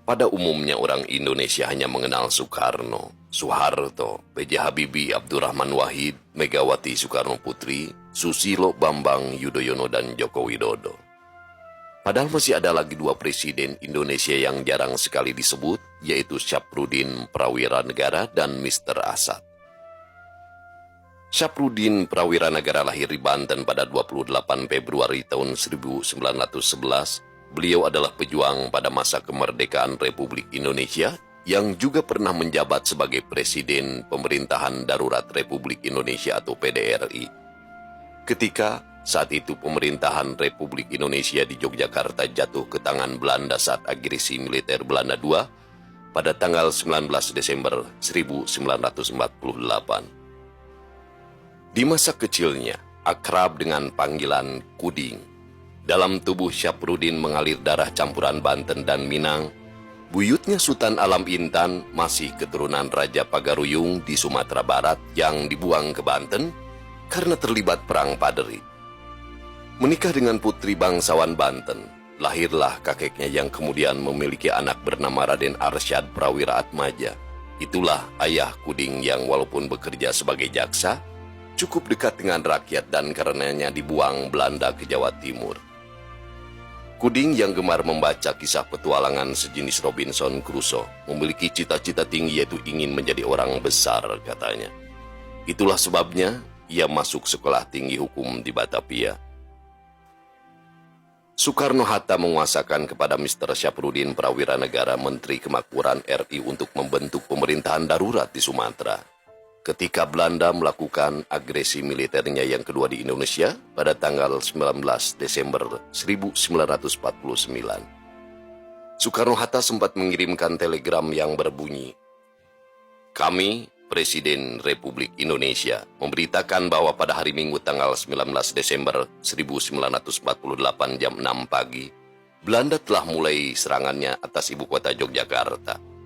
Pada umumnya orang Indonesia hanya mengenal Soekarno, Soeharto, B.J. Habibie, Abdurrahman Wahid, Megawati Soekarno Putri, Susilo Bambang Yudhoyono, dan Joko Widodo. Padahal masih ada lagi dua presiden Indonesia yang jarang sekali disebut, yaitu Syafruddin Prawiranegara dan Mr. Asad. Syafruddin Prawiranegara lahir di Banten pada 28 Februari tahun 1911. Beliau adalah pejuang pada masa kemerdekaan Republik Indonesia yang juga pernah menjabat sebagai Presiden Pemerintahan Darurat Republik Indonesia atau PDRI. Ketika saat itu pemerintahan Republik Indonesia di Yogyakarta jatuh ke tangan Belanda saat agresi militer Belanda II pada tanggal 19 Desember 1948. Di masa kecilnya, akrab dengan panggilan Kuding. Dalam tubuh Syafruddin mengalir darah campuran Banten dan Minang. Buyutnya Sultan Alam Intan masih keturunan Raja Pagaruyung di Sumatera Barat yang dibuang ke Banten karena terlibat Perang Paderi. Menikah dengan putri bangsawan Banten, lahirlah kakeknya yang kemudian memiliki anak bernama Raden Arsyad Prawira Atmaja. Itulah ayah Kuding yang walaupun bekerja sebagai jaksa, cukup dekat dengan rakyat dan karenanya dibuang Belanda ke Jawa Timur. Kuding yang gemar membaca kisah petualangan sejenis Robinson Crusoe memiliki cita-cita tinggi yaitu ingin menjadi orang besar katanya. Itulah sebabnya ia masuk sekolah tinggi hukum di Batavia. Soekarno-Hatta menguasakan kepada Mr. Syafruddin Prawiranegara Menteri Kemakmuran RI untuk membentuk pemerintahan darurat di Sumatera. Ketika Belanda melakukan agresi militernya yang kedua di Indonesia pada tanggal 19 Desember 1949. Soekarno-Hatta sempat mengirimkan telegram yang berbunyi, "Kami, Presiden Republik Indonesia, memberitakan bahwa pada hari Minggu tanggal 19 Desember 1948 jam 6 pagi, Belanda telah mulai serangannya atas ibu kota Yogyakarta.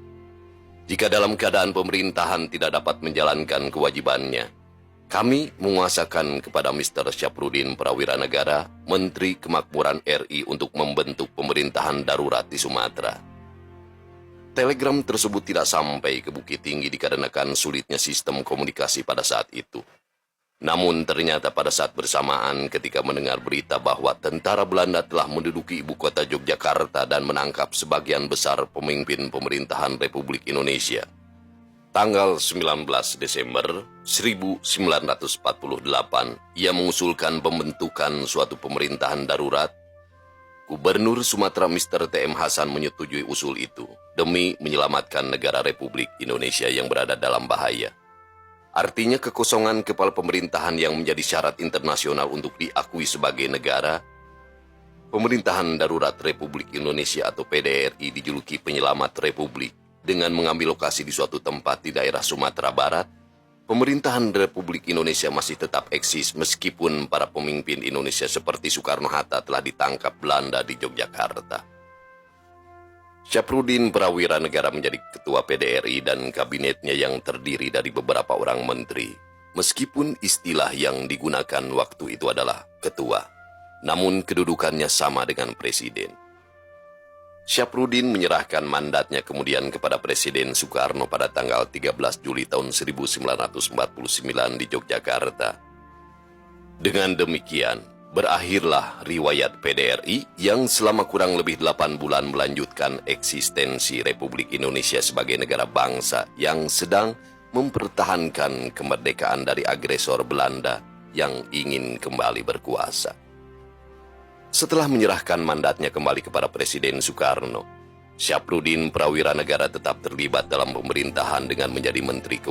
Jika dalam keadaan pemerintahan tidak dapat menjalankan kewajibannya, kami menguasakan kepada Mr. Syafruddin Prawiranegara, Menteri Kemakmuran RI untuk membentuk pemerintahan darurat di Sumatera." Telegram tersebut tidak sampai ke Bukit Tinggi dikarenakan sulitnya sistem komunikasi pada saat itu. Namun ternyata pada saat bersamaan ketika mendengar berita bahwa tentara Belanda telah menduduki ibu kota Yogyakarta dan menangkap sebagian besar pemimpin pemerintahan Republik Indonesia, tanggal 19 Desember 1948, ia mengusulkan pembentukan suatu pemerintahan darurat. Gubernur Sumatera Mr. T.M. Hasan menyetujui usul itu demi menyelamatkan negara Republik Indonesia yang berada dalam bahaya. Artinya kekosongan kepala pemerintahan yang menjadi syarat internasional untuk diakui sebagai negara. Pemerintahan Darurat Republik Indonesia atau PDRI dijuluki Penyelamat Republik dengan mengambil lokasi di suatu tempat di daerah Sumatera Barat. Pemerintahan Republik Indonesia masih tetap eksis meskipun para pemimpin Indonesia seperti Soekarno-Hatta telah ditangkap Belanda di Yogyakarta. Syafruddin Prawiranegara menjadi ketua PDRI dan kabinetnya yang terdiri dari beberapa orang menteri. Meskipun istilah yang digunakan waktu itu adalah ketua, namun kedudukannya sama dengan presiden. Syafruddin menyerahkan mandatnya kemudian kepada Presiden Soekarno pada tanggal 13 Juli tahun 1949 di Yogyakarta. Dengan demikian, berakhirlah riwayat PDRI yang selama kurang lebih 8 bulan melanjutkan eksistensi Republik Indonesia sebagai negara bangsa yang sedang mempertahankan kemerdekaan dari agresor Belanda yang ingin kembali berkuasa. Setelah menyerahkan mandatnya kembali kepada Presiden Soekarno, Syafruddin Prawiranegara tetap terlibat dalam pemerintahan dengan menjadi Menteri Keuangan.